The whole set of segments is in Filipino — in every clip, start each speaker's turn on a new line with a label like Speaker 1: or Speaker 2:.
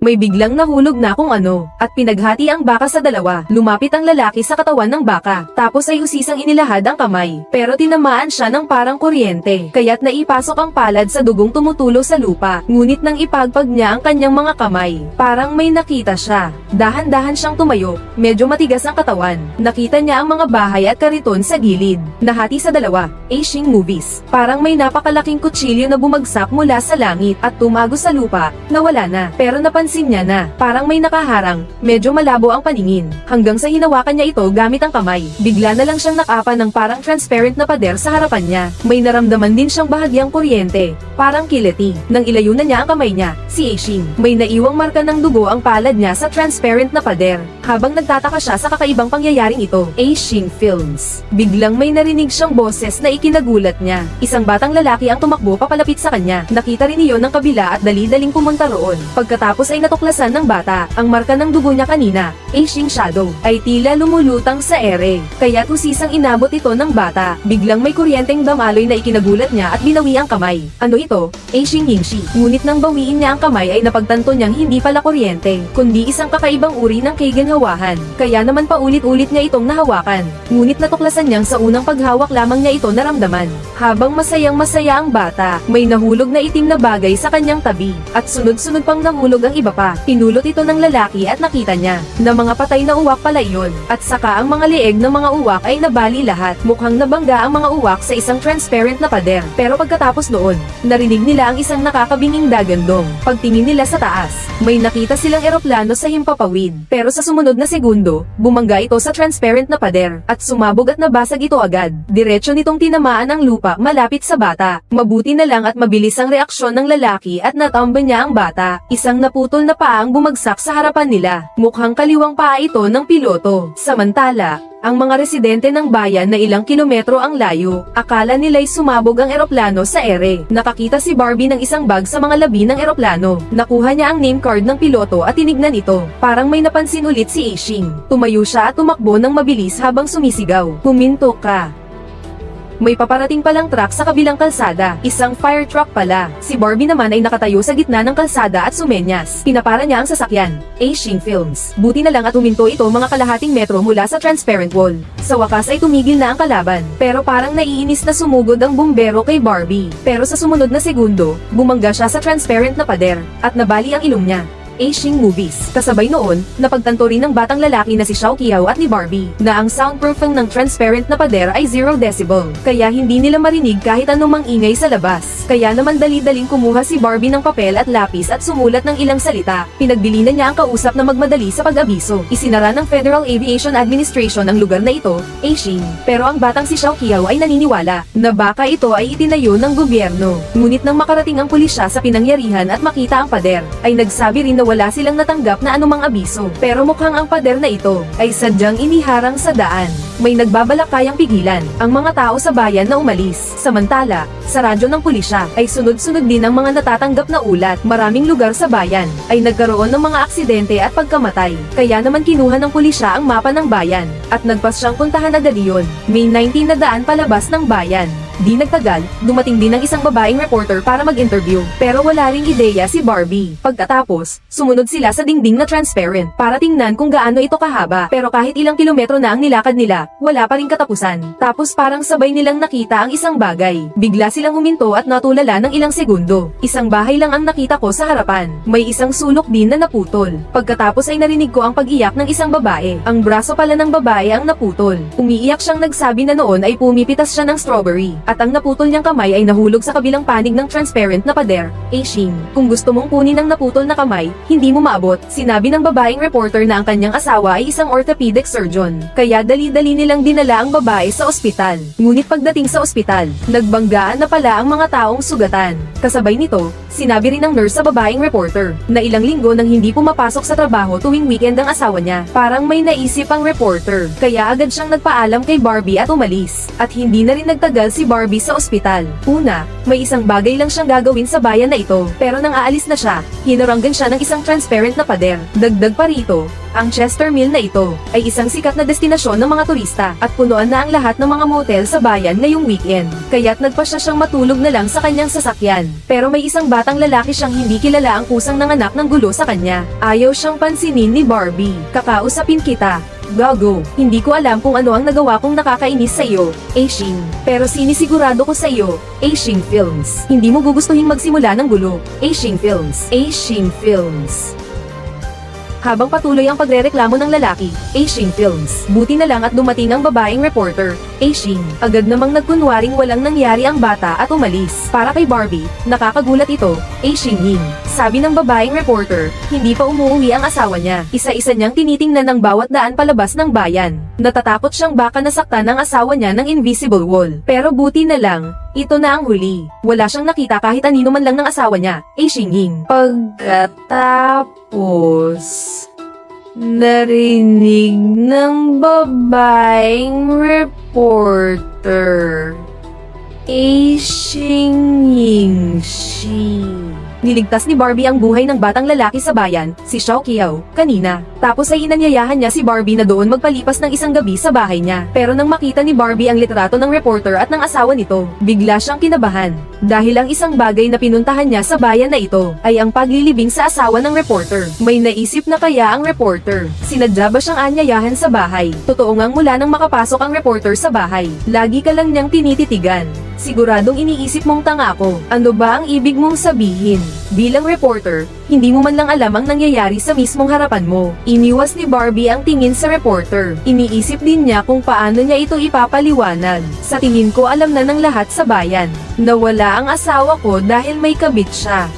Speaker 1: May biglang nahulog na kung ano, at pinaghati ang baka sa dalawa. Lumapit ang lalaki sa katawan ng baka, tapos ay usisang inilahad ang kamay. Pero tinamaan siya ng parang kuryente, kaya't naipasok ang palad sa dugong tumutulo sa lupa. Ngunit nang ipagpag niya ang kanyang mga kamay, parang may nakita siya. Dahan-dahan siyang tumayo, medyo matigas ang katawan. Nakita niya ang mga bahay at kariton sa gilid. Nahati sa dalawa, Asian movies. Parang may napakalaking kutsilyo na bumagsak mula sa langit at tumago sa lupa, nawala na. Pero napansin niya na, parang may nakaharang, medyo malabo ang paningin. Hanggang sa hinawakan niya ito gamit ang kamay. Bigla na lang siyang nakapa ng parang transparent na pader sa harapan niya. May naramdaman din siyang bahagyang kuryente, parang kiliti. Nang ilayo na niya ang kamay niya, si Asian, may naiwang marka ng dugo ang palad niya sa transparent na pader. Habang nagtataka siya sa kakaibang pangyayaring ito, Asian Films. Biglang may narinig siyang boses na ikinagulat niya. Isang batang lalaki ang tumakbo papalapit sa kanya. Nakita rin iyon ng kabila at dali-daling pumunta roon. Pagkatapos ay natuklasan ng bata, ang marka ng dugo niya kanina, Asian Shadow, ay tila lumulutang sa ere. Kaya tusisang inabot ito ng bata. Biglang may kuryenteng damaloy na ikinagulat niya at binawi ang kamay. Ano ito? Asian Yingshi. Ngunit nang bawiin niya ang kamay ay napagtanto niyang hindi pala kuryente, kundi isang kakaibang uri ng keigenhawahan. Kaya naman paulit-ulit niya itong nahawakan. Ngunit natuklasan niyang sa unang paghawak lamang niya ito naramdaman. Habang masayang-masaya ang bata, may nahulog na itim na bagay sa kanyang tabi, at sunod-sunod pang nahulog ang iba pa. Pinulot ito ng lalaki at nakita niya na mga patay na uwak pala iyon, at saka ang mga leeg ng mga uwak ay nabali lahat. Mukhang nabangga ang mga uwak sa isang transparent na pader. Pero pagkatapos noon, narinig nila ang isang nakakabinging dagandong. Pagtingin nila sa taas, may nakita silang eroplano sa himpapawid. Pero sa sumunod na segundo, bumangga ito sa transparent na pader, at sumabog at nabasag ito agad. Diretso nitong tinamaan ang lupa malapit sa bata. Mabuti na lang at mabilis ang reaksyon ng lalaki at natamba niya ang bata. Isang naputol na paa ang bumagsak sa harapan nila. Mukhang kaliwang paa ito ng piloto. Samantala, ang mga residente ng bayan na ilang kilometro ang layo, akala nila'y sumabog ang eroplano sa ere. Nakakita si Barbie ng isang bag sa mga labi ng eroplano. Nakuha niya ang name card ng piloto at tinignan ito. Parang may napansin ulit si Ashing. Tumayo siya at tumakbo ng mabilis habang sumisigaw. Huminto ka. May paparating palang truck sa kabilang kalsada, isang fire truck pala. Si Barbie naman ay nakatayo sa gitna ng kalsada at sumenyas. Pinapara niya ang sasakyan, Asian Films. Buti na lang at huminto ito mga kalahating metro mula sa transparent wall. Sa wakas ay tumigil na ang kalaban, pero parang naiinis na sumugod ang bumbero kay Barbie. Pero sa sumunod na segundo, bumangga siya sa transparent na pader, at nabali ang ilong niya. Asian movies. Kasabay noon, napagtanto rin ng batang lalaki na si Xiao Qiao at ni Barbie, na ang soundproofing ng transparent na pader ay 0 decibel, kaya hindi nila marinig kahit anumang ingay sa labas. Kaya naman dali-daling kumuha si Barbie ng papel at lapis at sumulat ng ilang salita. Pinagbilinan niya ang kausap na magmadali sa pag-abiso. Isinara ng Federal Aviation Administration ang lugar na ito, Asian. Pero ang batang si Xiao Qiao ay naniniwala na baka ito ay itinayo ng gobyerno. Ngunit nang makarating ang pulisya sa pinangyarihan at makita ang pader, ay nagsabi rin na wala silang natanggap na anumang abiso. Pero mukhang ang pader na ito ay sadyang iniharang sa daan. May nagbabalak kayang pigilan ang mga tao sa bayan na umalis. Samantala, sa radyo ng pulisya ay sunod-sunod din ang mga natatanggap na ulat. Maraming lugar sa bayan ay nagkaroon ng mga aksidente at pagkamatay. Kaya naman kinuha ng pulisya ang mapa ng bayan at nagpas siyang puntahan agad iyon. May 19 na daan palabas ng bayan. Di nagtagal, dumating din ang isang babaeng reporter para mag-interview. Pero wala ring ideya si Barbie. Pagkatapos, sumunod sila sa dingding na transparent para tingnan kung gaano ito kahaba. Pero kahit ilang kilometro na ang nilakad nila, wala pa ring katapusan. Tapos parang sabay nilang nakita ang isang bagay. Bigla silang huminto at natulala ng ilang segundo. Isang bahay lang ang nakita ko sa harapan. May isang sulok din na naputol. Pagkatapos ay narinig ko ang pag-iyak ng isang babae. Ang braso pala ng babae ang naputol. Umiiyak siyang nagsabi na noon ay pumipitas siya ng strawberry. At ang naputol niyang kamay ay nahulog sa kabilang panig ng transparent na pader. Asian, kung gusto mong kunin ang naputol na kamay, hindi mo maabot. Sinabi ng babaeng reporter na ang kanyang asawa ay isang orthopedic surgeon. Kaya dali-dali nilang dinala ang babae sa ospital. Ngunit pagdating sa ospital, nagbanggaan na pala ang mga taong sugatan. Kasabay nito, sinabi rin ng nurse sa babaeng reporter na ilang linggo nang hindi pumapasok sa trabaho tuwing weekend ang asawa niya. Parang may naisip ang reporter, kaya agad siyang nagpaalam kay Barbie at umalis. At hindi na rin nagtagal si Barbie Barbie sa ospital. Una, may isang bagay lang siyang gagawin sa bayan na ito, pero nang aalis na siya, hinaranggan siya ng isang transparent na pader. Dagdag pa rito, ang Chester Mill na ito ay isang sikat na destinasyon ng mga turista at punuan na ang lahat ng mga motel sa bayan ngayong weekend. Kaya't nagpasya siyang matulog na lang sa kanyang sasakyan. Pero may isang batang lalaki siyang hindi kilala ang kusang nanganak ng gulo sa kanya. Ayaw siyang pansinin ni Barbie. Kakausapin kita. Gago, hindi ko alam kung ano ang nagawa kong nakakainis sa iyo, Aishin. Pero sinisigurado ko sa iyo, Aishin Films. Hindi mo gugustuhin magsimula ng gulo, Aishin Films. Aishin Films. Habang patuloy ang pagrereklamo ng lalaki, Aishin Films. Buti na lang at dumating ang babaeng reporter, Aishin. Agad namang nagkunwaring walang nangyari ang bata at umalis. Para kay Barbie, nakakagulat ito, Aishin Ying. Sabi ng babaeng reporter, hindi pa umuwi ang asawa niya. Isa-isa niyang tinitingnan ng bawat daan palabas ng bayan. Natatakot siyang baka nasaktan ng asawa niya ng invisible wall. Pero buti na lang, ito na ang huli. Wala siyang nakita kahit anino man lang ng asawa niya, Aishin Ying. Pagkatapos, narinig ng babaeng reporter, Aishin Ying Shi. Niligtas ni Barbie ang buhay ng batang lalaki sa bayan, si Xiao Qiao, kanina. Tapos ay inanyayahan niya si Barbie na doon magpalipas ng isang gabi sa bahay niya. Pero nang makita ni Barbie ang litrato ng reporter at ng asawa nito, bigla siyang kinabahan. Dahil ang isang bagay na pinuntahan niya sa bayan na ito, ay ang paglilibing sa asawa ng reporter. May naisip na kaya ang reporter. Sinadya ba siyang anyayahan sa bahay? Totoo ngang mula nang makapasok ang reporter sa bahay, lagi ka lang niyang tinititigan. Siguradong iniisip mong tanga ako. Ano ba ang ibig mong sabihin? Bilang reporter, hindi mo man lang alam ang nangyayari sa mismong harapan mo. Iniwas ni Barbie ang tingin sa reporter. Iniisip din niya kung paano niya ito ipapaliwanag. Sa tingin ko alam na ng lahat sa bayan. Nawala ang asawa ko dahil may kabit siya.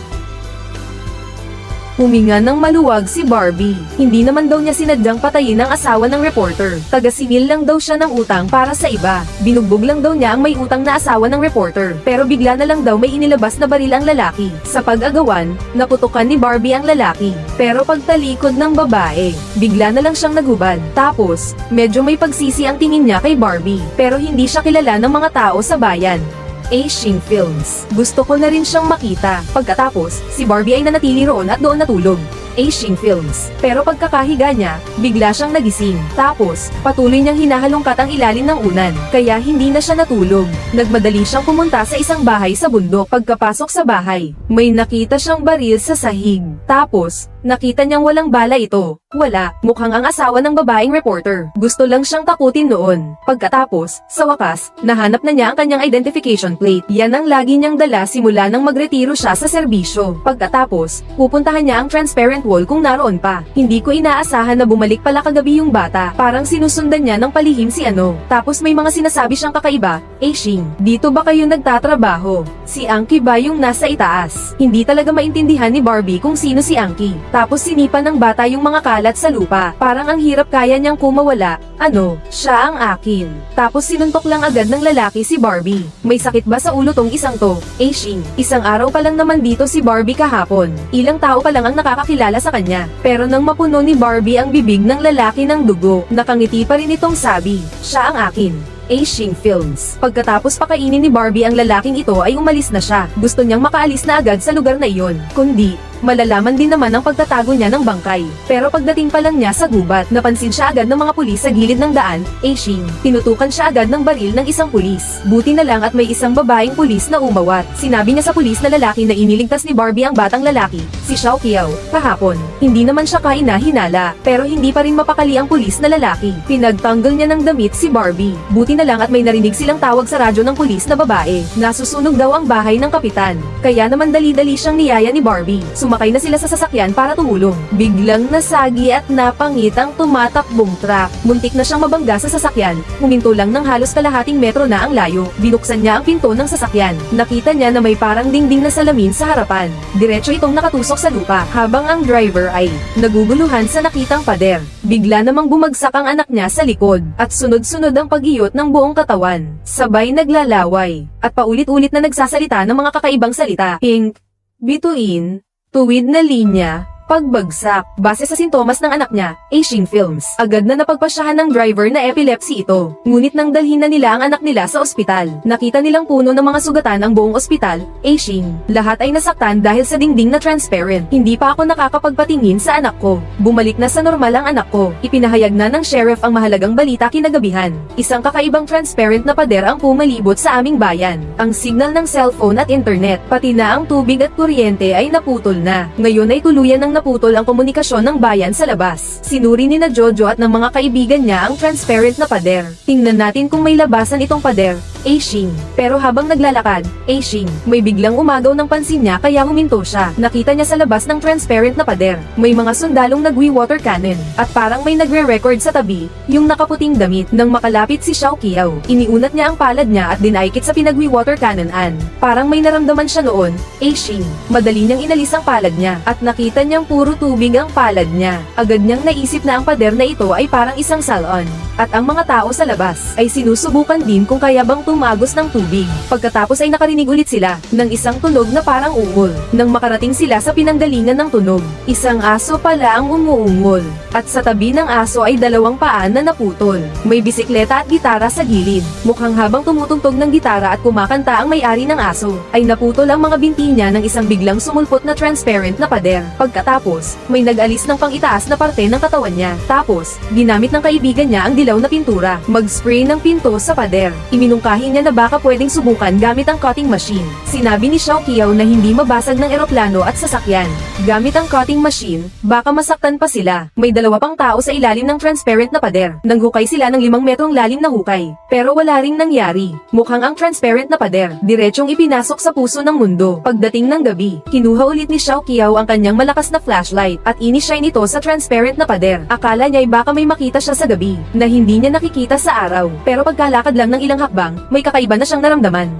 Speaker 1: Huminga ng maluwag si Barbie. Hindi naman daw niya sinadyang patayin ang asawa ng reporter. Taga-singil lang daw siya ng utang para sa iba. Binugbog lang daw niya ang may utang na asawa ng reporter. Pero bigla na lang daw may inilabas na baril ang lalaki. Sa pag-agawan, naputukan ni Barbie ang lalaki. Pero pagtalikod ng babae, bigla na lang siyang nagubad. Tapos, medyo may pagsisi ang tingin niya kay Barbie. Pero hindi siya kilala ng mga tao sa bayan. Aishin Films. Gusto ko na rin siyang makita. Pagkatapos, si Barbie ay nanatili roon at doon natulog. Aishin Films. Pero pagkakahiga niya, bigla siyang nagising. Tapos, patuloy niyang hinahalongkat ang ilalim ng unan. Kaya hindi na siya natulog. Nagmadali siyang pumunta sa isang bahay sa bundok. Pagkapasok sa bahay, may nakita siyang baril sa sahig. Tapos, nakita niyang walang bala ito. Wala, mukhang ang asawa ng babaeng reporter. Gusto lang siyang takutin noon. Pagkatapos, sa wakas, nahanap na niya ang kanyang identification plate. Yan ang lagi niyang dala simula nang magretiro siya sa serbisyo. Pagkatapos, pupuntahan niya ang transparent wall kung naroon pa. Hindi ko inaasahan na bumalik pala kagabi yung bata. Parang sinusundan niya ng palihim si ano. Tapos may mga sinasabi siyang kakaiba. Aishin, dito ba kayo nagtatrabaho? Si Anki ba yung nasa itaas? Hindi talaga maintindihan ni Barbie kung sino si Anki. Tapos sinipa ng bata yung mga kalat sa lupa. Parang ang hirap kaya niyang kumawala. Ano, siya ang akin. Tapos sinuntok lang agad ng lalaki si Barbie. May sakit ba sa ulo tong isang to? Aishin, isang araw pa lang naman dito si Barbie kahapon. Ilang tao pa lang ang nakakakilala sa kanya. Pero nang mapuno ni Barbie ang bibig ng lalaki ng dugo, nakangiti pa rin itong sabi, siya ang akin. Aishin Films. Pagkatapos pakainin ni Barbie ang lalaking ito ay umalis na siya. Gusto niyang makaalis na agad sa lugar na iyon. Kundi, malalaman din naman ang pagtatago niya ng bangkay. Pero pagdating pa lang niya sa gubat, napansin siya agad ng mga pulis sa gilid ng daan. Aishin, tinutukan siya agad ng baril ng isang pulis. Buti na lang at may isang babaeng pulis na umawat. Sinabi niya sa pulis na lalaki na iniligtas ni Barbie ang batang lalaki, si Xiao Qiao, kahapon. Hindi naman siya kaina-hinala, pero hindi pa rin mapakali ang pulis na lalaki. Pinagtanggol niya ng damit si Barbie. Buti na lang at may narinig silang tawag sa radyo ng pulis na babae. Nasusunog daw ang bahay ng kapitan. Kaya naman dali-dali siyang niyaya ni Barbie. Sumakay na sila sa sasakyan para tumulong. Biglang nasagi at napangit ang tumatakbong truck. Muntik na siyang mabangga sa sasakyan. Huminto lang ng halos kalahating metro na ang layo. Binuksan niya ang pinto ng sasakyan. Nakita niya na may parang dingding na salamin sa harapan. Diretso itong nakatusok sa lupa, habang ang driver ay naguguluhan sa nakitang pader. Bigla namang bumagsak ang anak niya sa likod, at sunod-sunod ang pag-iyot ng buong katawan. Sabay naglalaway, at paulit-ulit na nagsasalita ng mga kakaibang salita. Pink, bituin, tuwid na linya, pagbagsak. Base sa sintomas ng anak niya, Aishing Films, agad na napagpasyahan ng driver na epilepsy ito. Ngunit nang dalhin na nila ang anak nila sa ospital, nakita nilang puno ng mga sugatan ang buong ospital. Aishing, lahat ay nasaktan dahil sa dingding na transparent. Hindi pa ako nakakapagpatingin sa anak ko. Bumalik na sa normal ang anak ko. Ipinahayag na ng sheriff ang mahalagang balita kinagabihan. Isang kakaibang transparent na pader ang pumalibot sa aming bayan. Ang signal ng cellphone at internet, pati na ang tubig at kuryente ay naputol na. Ngayon ay tuluyan ng naputol ang komunikasyon ng bayan sa labas. Sinuri ni na Jojo at ng mga kaibigan niya ang transparent na pader. Tingnan natin kung may labasan itong pader. Aishing. Pero habang naglalakad, Aishing, may biglang umagaw ng pansin niya kaya huminto siya. Nakita niya sa labas ng transparent na pader. May mga sundalong nagwi-water cannon. At parang may nagre-record sa tabi, yung nakaputing damit. Nang makalapit si Xiao Qiao, iniunat niya ang palad niya at dinaikit sa pinagwi-water cannon-an. Parang may naramdaman siya noon. Aishing. Madali niyang inalis ang palad niya. At nakita niyang puro tubig ang palad niya. Agad niyang naisip na ang pader na ito ay parang isang salon. At ang mga tao sa labas ay sinusubukan din kung kaya bang tumagos ng tubig. Pagkatapos ay nakarinig ulit sila ng isang tunog na parang ungol. Nang makarating sila sa pinanggalingan ng tunog, isang aso pala ang umuungol. At sa tabi ng aso ay dalawang paa na naputol. May bisikleta at gitara sa gilid. Mukhang habang tumutugtog ng gitara at kumakanta ang may-ari ng aso, ay naputol ang mga binti niya ng isang biglang sumulpot na transparent na pader. Pagkatapos, may nag-alis ng pang-itaas na parte ng katawan niya. Tapos, ginamit ng kaibigan niya ang dilaw na pintura. Mag-spray ng pinto sa pader. Iminungkahi niya na baka pwedeng subukan gamit ang cutting machine. Sinabi ni Xiao Qiao na hindi mabasag ng eroplano at sasakyan. Gamit ang cutting machine, baka masaktan pa sila. May dalawa pang tao sa ilalim ng transparent na pader. Nanghukay sila ng 5 metrong lalim na hukay. Pero wala ring nangyari. Mukhang ang transparent na pader, diretsong ipinasok sa puso ng mundo. Pagdating ng gabi, kinuha ulit ni Xiao Qiao ang kanyang malakas na flashlight at inishine ito sa transparent na pader. Akala niya ay baka may makita siya sa gabi, na hindi niya nakikita sa araw. Pero pagkalakad lang ng ilang hakbang, may kakaiba na siyang naramdaman.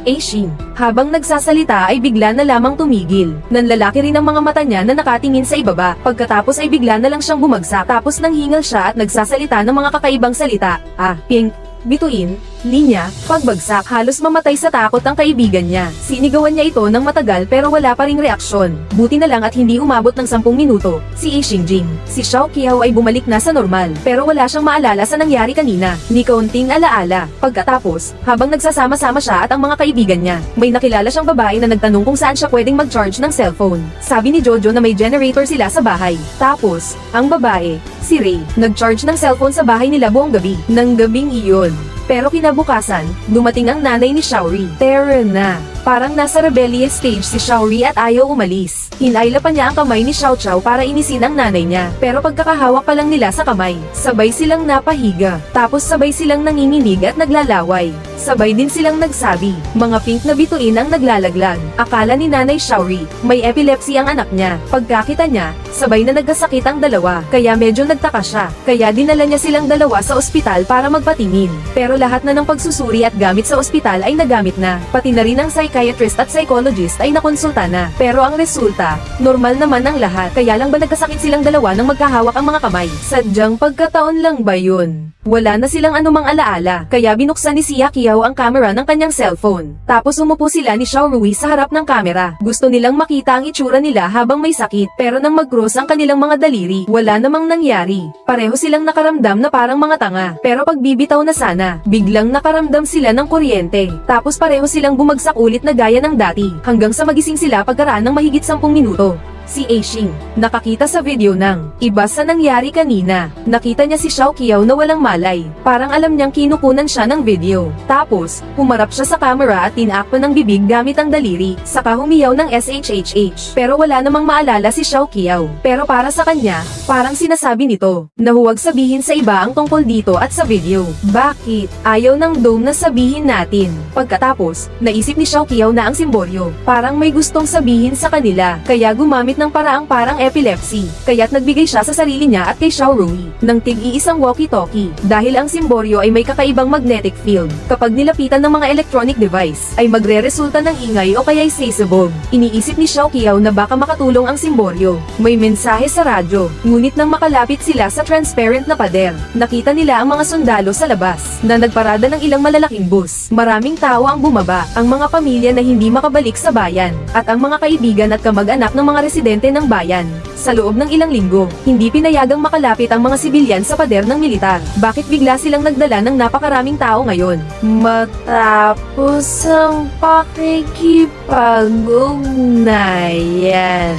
Speaker 1: Aishing, habang nagsasalita ay bigla na lamang tumigil. Nanlalaki rin ang mga mata niya na nakatingin sa ibaba. Pagkatapos ay bigla na lang siyang bumagsak. Tapos nanghingal siya at nagsasalita ng mga kakaibang salita. Pink, bituin, linya, pagbagsak. Halos mamatay sa takot ang kaibigan niya. Sinigawan niya ito ng matagal pero wala pa ring reaksyon. Buti na lang at hindi umabot ng 10 minuto. Si Aishing Jing. Si Xiao Qiao ay bumalik na sa normal. Pero wala siyang maalala sa nangyari kanina. Ni kaunting alaala. Pagkatapos, habang nagsasama-sama siya at ang mga kaibigan niya, may nakilala siyang babae na nagtanong kung saan siya pwedeng mag-charge ng cellphone. Sabi ni Jojo na may generator sila sa bahay. Tapos, ang babae, si Ray, nag-charge ng cellphone sa bahay nila buong gabi. Nang gabing iyon. Pero kinabukasan, dumating ang nanay ni Xiaori. Terror na. Parang nasa rebellious stage si Xiaori at ayaw umalis. Hinayla pa niya ang kamay ni Xiao Qiao para inisin ang nanay niya. Pero pagkakahawak pa lang nila sa kamay, sabay silang napahiga. Tapos sabay silang nanginginig at naglalaway. Sabay din silang nagsabi, mga pink na bituin ang naglalaglag. Akala ni Nanay Xiaori, may epilepsy ang anak niya. Pagkakita niya, sabay na nagkasakit ang dalawa. Kaya medyo nagtaka siya. Kaya dinala niya silang dalawa sa ospital para magpatingin. Pero lahat na ng pagsusuri at gamit sa ospital ay nagamit na. Pati na rin ang psychiatrist at psychologist ay nakonsulta na. Pero ang resulta, normal naman ang lahat. Kaya lang ba nagkasakit silang dalawa nang magkahawak ang mga kamay? Sadyang pagkataon lang ba yun? Wala na silang anumang alaala. Kaya binuksan ni Xia Qiao ang camera ng kanyang cellphone. Tapos umupo sila ni Xiao Rui sa harap ng camera. Gusto nilang makita ang itsura nila habang may sakit. Pero nang mag-cross ang kanilang mga daliri, wala namang nangyari. Pareho silang nakaramdam na parang mga tanga. Pero pagbibitaw na sana, biglang nakaramdam sila ng kuryente. Tapos pareho silang bumagsak ulit na gaya ng dati. Hanggang sa magising sila pagkaraan ng mahigit 10 minuto. Si Aishing, nakakita sa video ng iba sa nangyari kanina. Nakita niya si Xiao Qiao na walang malay. Parang alam niyang kinukunan siya ng video. Tapos, humarap siya sa camera at tinakpan ng bibig gamit ang daliri. Saka humiyaw ng SHHH. Pero wala namang maalala si Xiao Qiao. Pero para sa kanya, parang sinasabi nito na huwag sabihin sa iba ang tungkol dito at sa video. Bakit? Ayaw ng Dome na sabihin natin. Pagkatapos, naisip ni Xiao Qiao na ang simbolyo. Parang may gustong sabihin sa kanila. Kaya gumamit ng paraang parang epilepsy, kaya't nagbigay siya sa sarili niya at kay Xiao Rui ng tig-iisang walkie-talkie dahil ang simbolyo ay may kakaibang magnetic field. Kapag nilapitan ng mga electronic device, ay magre-resulta ng ingay o kaya'y sasabog. Iniisip ni Xiao Qiao na baka makatulong ang simbolyo. May mensahe sa radyo, ngunit nang makalapit sila sa transparent na pader, nakita nila ang mga sundalo sa labas na nagparada ng ilang malalaking bus. Maraming tao ang bumaba, ang mga pamilya na hindi makabalik sa bayan, at ang mga kaibigan at kamag-anak ng mga residente residente ng bayan. Sa loob ng ilang linggo, hindi pinayagang makalapit ang mga sibilyan sa pader ng militar. Bakit bigla silang nagdala ng napakaraming tao ngayon? Matapos ang pakikipag-ugnayan.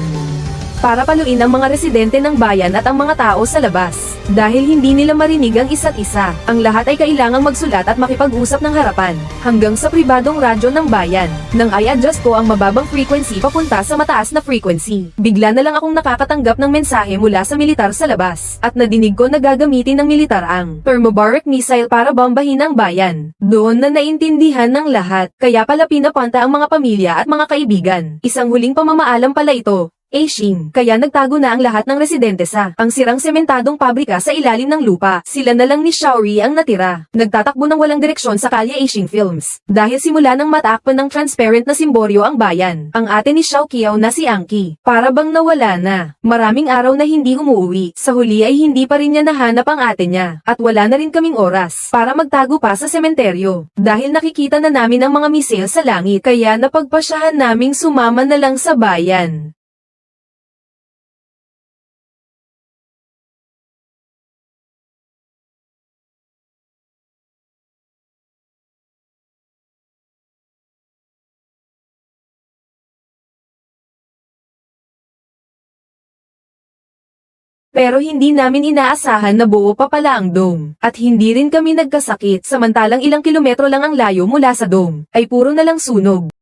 Speaker 1: Para paluin ang mga residente ng bayan at ang mga tao sa labas. Dahil hindi nila marinig ang isa't isa, ang lahat ay kailangang magsulat at makipag-usap ng harapan, hanggang sa pribadong radyo ng bayan. Nang i-adjust ko ang mababang frequency papunta sa mataas na frequency, bigla na lang akong nakakatanggap ng mensahe mula sa militar sa labas, at nadinig ko na gagamitin ng militar ang thermobaric missile para bombahin ang bayan. Doon na naintindihan ng lahat, kaya pala pinapunta ang mga pamilya at mga kaibigan. Isang huling pamamaalam pala ito. Aishin. Kaya nagtago na ang lahat ng residente sa ang sirang sementadong pabrika sa ilalim ng lupa. Sila na lang ni Shaori ang natira. Nagtatakbo ng walang direksyon sa kalye Aishin Films. Dahil simula nang matakpan ng transparent na simboryo ang bayan. Ang ate ni Xiao Qiao na si Anki. Para bang nawala na. Maraming araw na hindi umuwi. Sa huli ay hindi pa rin niya nahanap ang ate niya. At wala na rin kaming oras para magtago pa sa sementeryo. Dahil nakikita na namin ang mga misil sa langit. Kaya napagpasyahan naming sumama na lang sa bayan. Pero hindi namin inaasahan na buo pa pala ang dome. At hindi rin kami nagkasakit samantalang ilang kilometro lang ang layo mula sa dome, ay puro na lang sunog.